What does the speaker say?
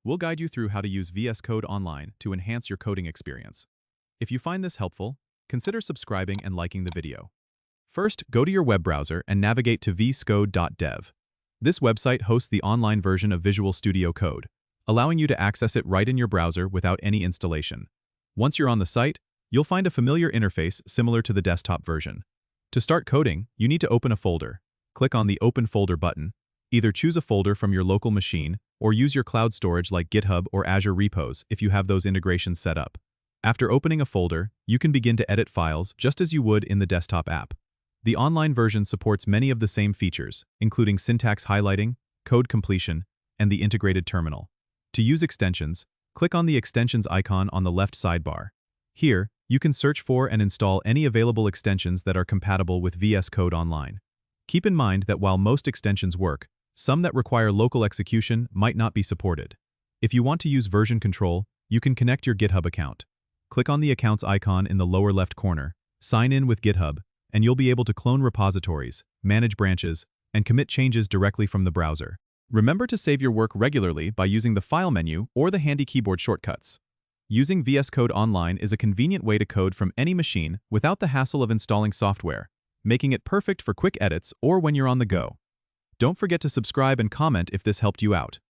we'll guide you through how to use VS Code Online to enhance your coding experience. If you find this helpful, consider subscribing and liking the video. First, go to your web browser and navigate to vscode.dev. This website hosts the online version of Visual Studio Code, allowing you to access it right in your browser without any installation. Once you're on the site, you'll find a familiar interface similar to the desktop version. To start coding, you need to open a folder. Click on the Open Folder button. Either choose a folder from your local machine or use your cloud storage like GitHub or Azure repos if you have those integrations set up. After opening a folder, you can begin to edit files just as you would in the desktop app. The online version supports many of the same features, including syntax highlighting, code completion, and the integrated terminal. To use extensions, click on the extensions icon on the left sidebar. Here, you can search for and install any available extensions that are compatible with VS Code Online. Keep in mind that while most extensions work, some that require local execution might not be supported. If you want to use version control, you can connect your GitHub account. Click on the accounts icon in the lower left corner, sign in with GitHub, and you'll be able to clone repositories, manage branches, and commit changes directly from the browser. Remember to save your work regularly by using the File menu or the handy keyboard shortcuts. Using VS Code Online is a convenient way to code from any machine without the hassle of installing software, making it perfect for quick edits or when you're on the go. Don't forget to subscribe and comment if this helped you out.